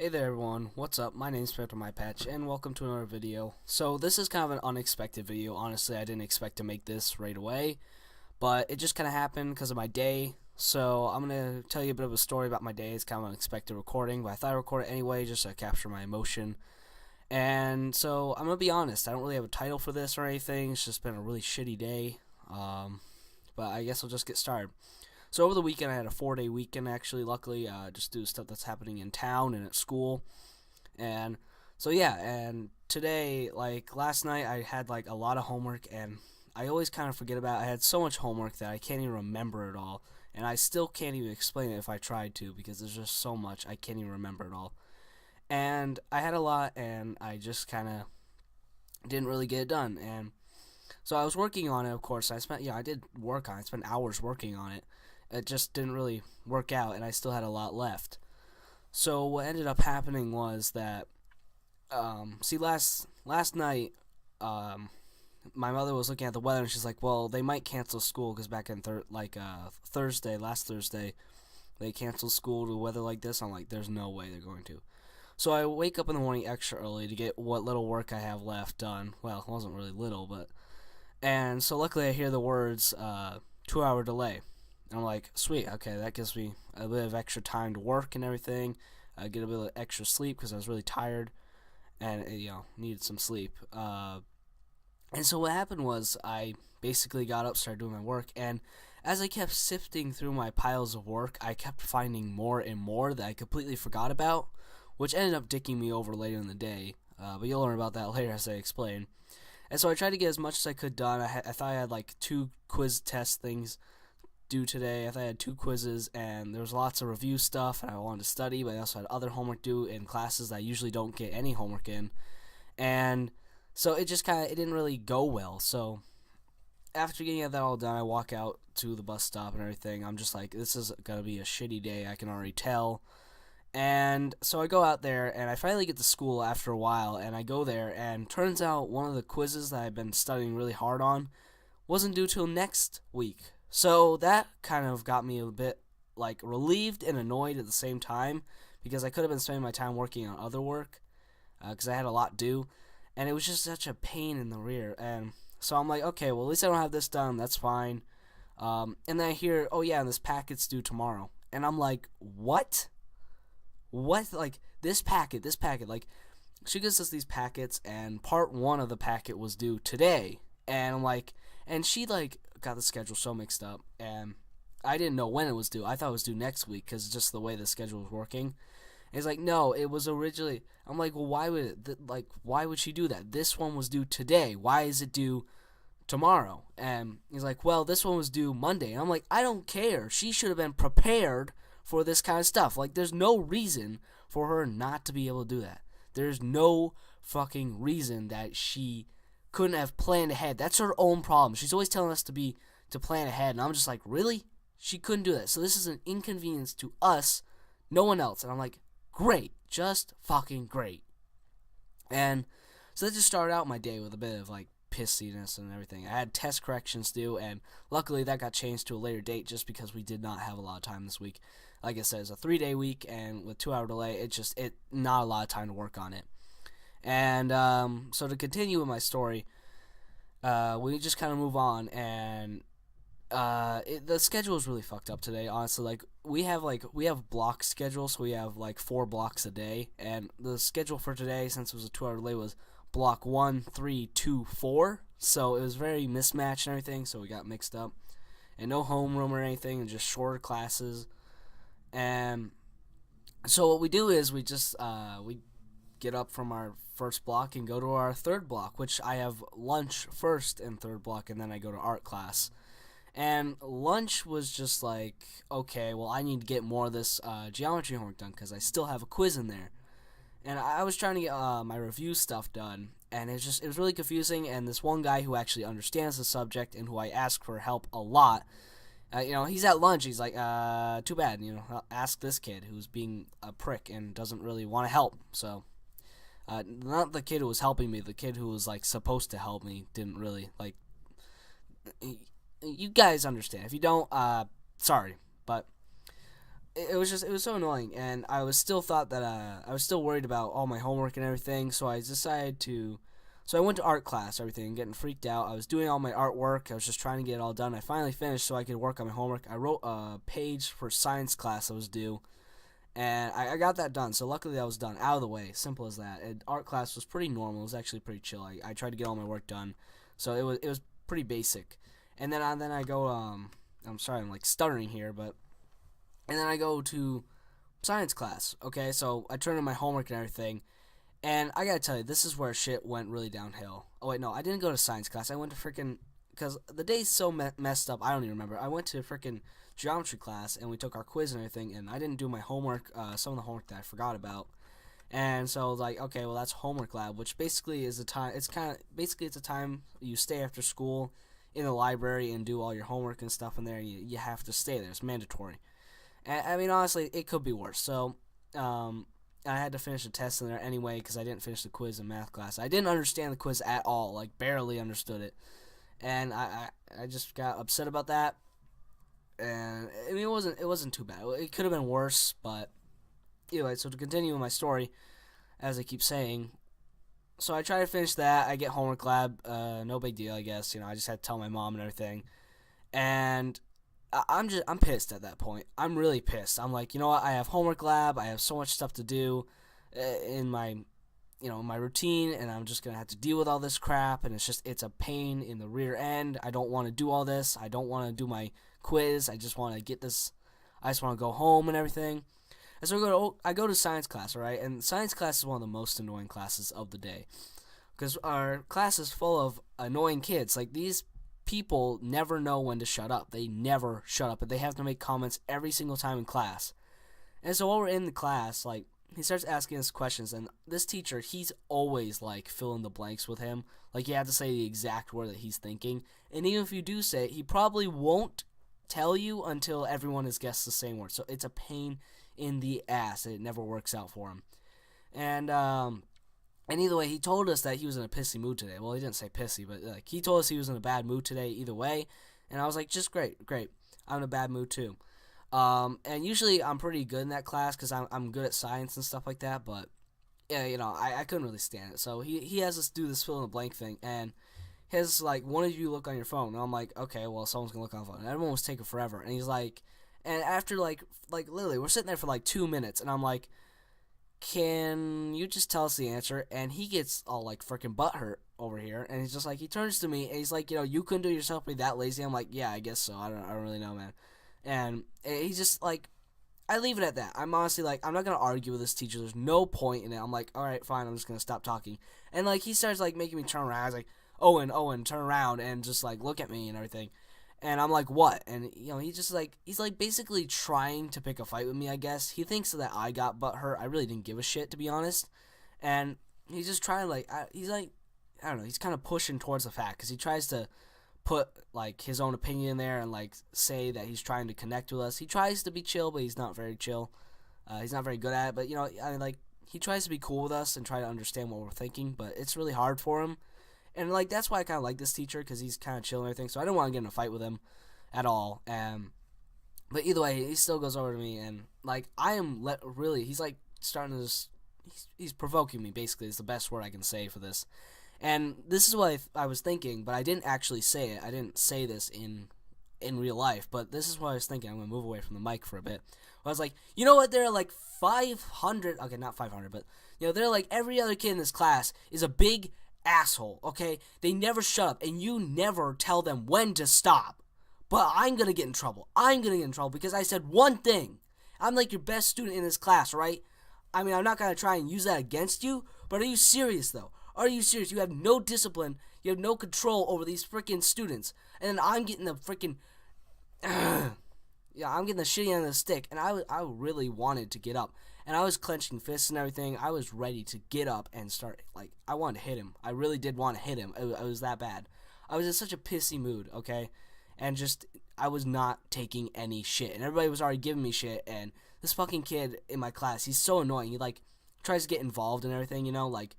Hey there everyone, what's up? My name's PepperMyPatch and welcome to another video. So this is kind of an unexpected video. Honestly, I didn't expect to make this right away, but it just kind of happened because of my day. So I'm going to tell you a bit of a story about my day. It's kind of an unexpected recording, but I thought I'd record it anyway just to capture my emotion. And so I'm going to be honest, I don't really have a title for this or anything. It's just been a really shitty day. But I guess I'll just get started. So over the weekend, I had a 4-day weekend actually. Luckily, just do stuff that's happening in town and at school, and so yeah. And today, like last night, I had like a lot of homework, and I always kind of forget about it. I had so much homework that I can't even remember it all, and I still can't even explain it if I tried to because there's just so much I can't even remember it all. And I had a lot, and I just kind of didn't really get it done, and so I was working on it. Of course, I did work on it. I spent hours working on it. It just didn't really work out, and I still had a lot left. So what ended up happening was that, last night, my mother was looking at the weather, and she's like, "Well, they might cancel school because back in Thursday, last Thursday, they canceled school to weather like this." I'm like, "There's no way they're going to." So I wake up in the morning extra early to get what little work I have left done. Well, it wasn't really little, but and so luckily I hear the words 2-hour delay. And I'm like, sweet, okay, that gives me a bit of extra time to work and everything. I get a bit of extra sleep because I was really tired and needed some sleep. And so what happened was I basically got up, started doing my work, and as I kept sifting through my piles of work, I kept finding more and more that I completely forgot about, which ended up dicking me over later in the day. But you'll learn about that later as I explain. And so I tried to get as much as I could done. I thought I had like 2 quiz test things due today. I thought I had 2 quizzes, and there was lots of review stuff, and I wanted to study, but I also had other homework due in classes that I usually don't get any homework in. And so it just it didn't really go well. So after getting that all done, I walk out to the bus stop and everything. I'm just like, this is going to be a shitty day. I can already tell. And so I go out there, and I finally get to school after a while, and I go there, and turns out one of the quizzes that I've been studying really hard on wasn't due till next week. So that kind of got me a bit like relieved and annoyed at the same time because I could have been spending my time working on other work because I had a lot due, and it was just such a pain in the rear. And so I'm like, okay, well at least I don't have this done. That's fine. And then I hear, oh yeah, and this packet's due tomorrow, and I'm like, what? What? Like this packet? Like she gives us these packets, and part 1 of the packet was due today, and I'm like, and she like got the schedule so mixed up, and I didn't know when it was due. I thought it was due next week because just the way the schedule was working. And it's like, no, it was originally. I'm like, well, why would she do that? This one was due today. Why is it due tomorrow? And he's like, well, this one was due Monday. And I'm like, I don't care. She should have been prepared for this kind of stuff. Like, there's no reason for her not to be able to do that. There's no fucking reason that she couldn't have planned ahead. That's her own problem. She's always telling us to plan ahead, and I'm just like, really? She couldn't do that. So this is an inconvenience to us, no one else. And I'm like, great, just fucking great. And so that just started out my day with a bit of like pissiness and everything. I had test corrections due, and luckily that got changed to a later date just because we did not have a lot of time this week. Like I said, it's a 3-day week, and with 2-hour delay, it not a lot of time to work on it. And so to continue with my story, we just kind of move on, and the schedule is really fucked up today. Honestly, like we have block schedules, so we have like 4 blocks a day, and the schedule for today, since it was a 2-hour delay, was block 1, 3, 2, 4. So it was very mismatched and everything. So we got mixed up, and no homeroom or anything, and just shorter classes. And so what we do is we just we get up from our first block and go to our third block, which I have lunch first in third block, and then I go to art class. And lunch was just like, okay, well, I need to get more of this geometry homework done because I still have a quiz in there. And I was trying to get my review stuff done, and it was really confusing. And this one guy who actually understands the subject and who I ask for help a lot, he's at lunch. He's like, too bad, I'll ask this kid who's being a prick and doesn't really want to help. So not the kid who was helping me. The kid who was like supposed to help me didn't really like. You guys understand. If you don't, sorry, but it was so annoying, and I was still thought that I was still worried about all my homework and everything. So I decided to. So I went to art class, everything, getting freaked out. I was doing all my artwork. I was just trying to get it all done. I finally finished so I could work on my homework. I wrote a page for science class that was due, and I got that done. So luckily that was done, out of the way. Simple as that. And art class was pretty normal. It was actually pretty chill. I tried to get all my work done, so it was pretty basic. And then I go I'm sorry, I'm like stuttering here, but and then I go to science class. Okay, so I turn in my homework and everything, and I gotta tell you, this is where shit went really downhill. Oh wait, no, I didn't go to science class. I went to freaking because the day's so messed up. I don't even remember. I went to freaking geometry class and we took our quiz and everything, and I didn't do my homework. Some of the homework that I forgot about. And so like, okay, well that's homework lab, which basically is a time. It's kind of basically it's a time you stay after school in the library and do all your homework and stuff in there. And you have to stay there. It's mandatory. And, I mean, honestly, it could be worse. So, I had to finish a test in there anyway because I didn't finish the quiz in math class. I didn't understand the quiz at all, like barely understood it, and I just got upset about that. And I mean, it wasn't too bad. It could have been worse, but anyway. So to continue with my story, as I keep saying, so I try to finish that. I get homework lab, no big deal, I guess. I just had to tell my mom and everything, and I'm pissed at that point. I'm really pissed. I'm like, you know what? I have homework lab. I have so much stuff to do in my my routine, and I'm just gonna have to deal with all this crap, and it's a pain in the rear end. I don't want to do all this. I don't want to do my quiz. I just want to get this. I just want to go home and everything. And so I go to science class, all right? And science class is one of the most annoying classes of the day because our class is full of annoying kids. Like these people never know when to shut up. They never shut up, and they have to make comments every single time in class. And so while we're in the class, like he starts asking us questions, and this teacher, he's always like fill in the blanks with him. Like you have to say the exact word that he's thinking, and even if you do say it, he probably won't tell you until everyone has guessed the same word. So it's a pain in the ass, and it never works out for him. And either way, he told us that he was in a pissy mood today. Well, he didn't say pissy, but like he told us he was in a bad mood today either way. And I was like, just great, great. I'm in a bad mood too. And usually I'm pretty good in that class because I'm good at science and stuff like that. But yeah, I couldn't really stand it. So he has us do this fill in the blank thing, and his like, one of you look on your phone. And I'm like, okay, well someone's gonna look on the phone. And everyone was taking forever. And he's like, and after like literally we're sitting there for like 2 minutes, and I'm like, can you just tell us the answer? And he gets all like freaking butthurt over here, and he's just like, he turns to me and he's like, you couldn't do it yourself, be that lazy. I'm like, yeah, I guess so. I don't really know, man. And he's just like, I leave it at that. I'm honestly like, I'm not gonna argue with this teacher. There's no point in it. I'm like, all right, fine. I'm just gonna stop talking. And like he starts like making me turn around. I was like, Owen, turn around and just like look at me and everything. And I'm like, what? And he's like basically trying to pick a fight with me. I guess he thinks that I got butt hurt. I really didn't give a shit, to be honest. And he's just trying to he's like, I don't know. He's kind of pushing towards the fact because he tries to put like his own opinion in there and like say that he's trying to connect with us. He tries to be chill, but he's not very chill. He's not very good at it. But I mean, like he tries to be cool with us and try to understand what we're thinking, but it's really hard for him. And like that's why I kind of like this teacher because he's kind of chill and everything. So I didn't want to get in a fight with him at all. But either way, he still goes over to me and like I am really. He's like starting to just. He's provoking me. Basically, is the best word I can say for this. And this is what I was thinking, but I didn't actually say it. I didn't say this in real life, but this is what I was thinking. I'm going to move away from the mic for a bit. I was like, you know what? There are like 500, okay, not 500, but, there are like every other kid in this class is a big asshole, okay? They never shut up, and you never tell them when to stop. But I'm going to get in trouble. I'm going to get in trouble because I said one thing. I'm like your best student in this class, right? I mean, I'm not going to try and use that against you, but are you serious, though? Are you serious? You have no discipline. You have no control over these freaking students. And then I'm getting the freaking... yeah, I'm getting the shitty end of the stick. And I really wanted to get up. And I was clenching fists and everything. I was ready to get up and start... Like, I wanted to hit him. I really did want to hit him. It was that bad. I was in such a pissy mood, okay? And just... I was not taking any shit. And everybody was already giving me shit. And this fucking kid in my class, he's so annoying. He, like, tries to get involved and everything, like...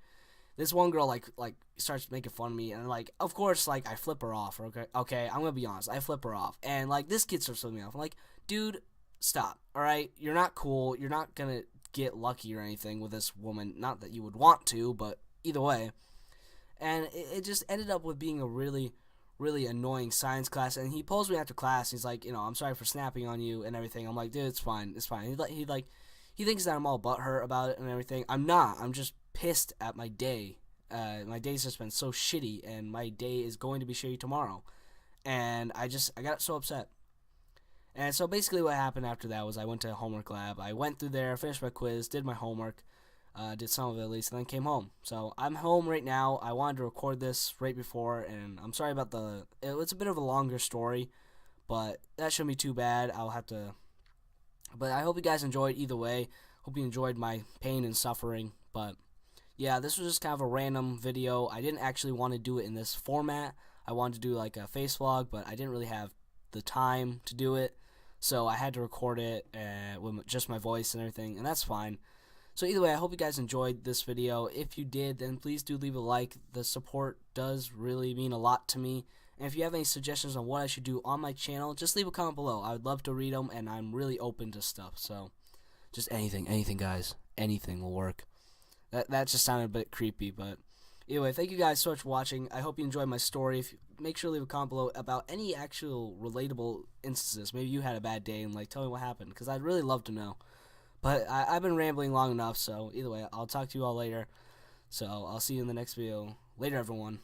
This one girl, like starts making fun of me, and, like, of course, like, I flip her off, okay, I'm gonna be honest, I flip her off, and, like, this kid starts flipping me off, I'm like, dude, stop. All right, you're not cool. You're not gonna get lucky or anything with this woman. Not that you would want to, but either way. And it just ended up with being a really, really annoying science class. And he pulls me after class. He's like, I'm sorry for snapping on you and everything. I'm like, dude, it's fine, it's fine. He thinks that I'm all butthurt about it and everything. I'm not. I'm just pissed at my day. My day's just been so shitty, and my day is going to be shitty tomorrow. And I got so upset. And so basically what happened after that was I went to homework lab. I went through there, finished my quiz, did my homework, did some of it at least, and then came home. So I'm home right now. I wanted to record this right before, and I'm sorry about it's a bit of a longer story, but that shouldn't be too bad. But I hope you guys enjoyed either way. Hope you enjoyed my pain and suffering, but yeah, this was just kind of a random video. I didn't actually want to do it in this format. I wanted to do like a face vlog, but I didn't really have the time to do it. So I had to record it with just my voice and everything, and that's fine. So either way, I hope you guys enjoyed this video. If you did, then please do leave a like. The support does really mean a lot to me. And if you have any suggestions on what I should do on my channel, just leave a comment below. I would love to read them, and I'm really open to stuff. So just anything, guys. Anything will work. That just sounded a bit creepy, but anyway, thank you guys so much for watching. I hope you enjoyed my story. Make sure to leave a comment below about any actual relatable instances. Maybe you had a bad day and tell me what happened, because I'd really love to know. But I've been rambling long enough, so either way, I'll talk to you all later. So I'll see you in the next video. Later, everyone.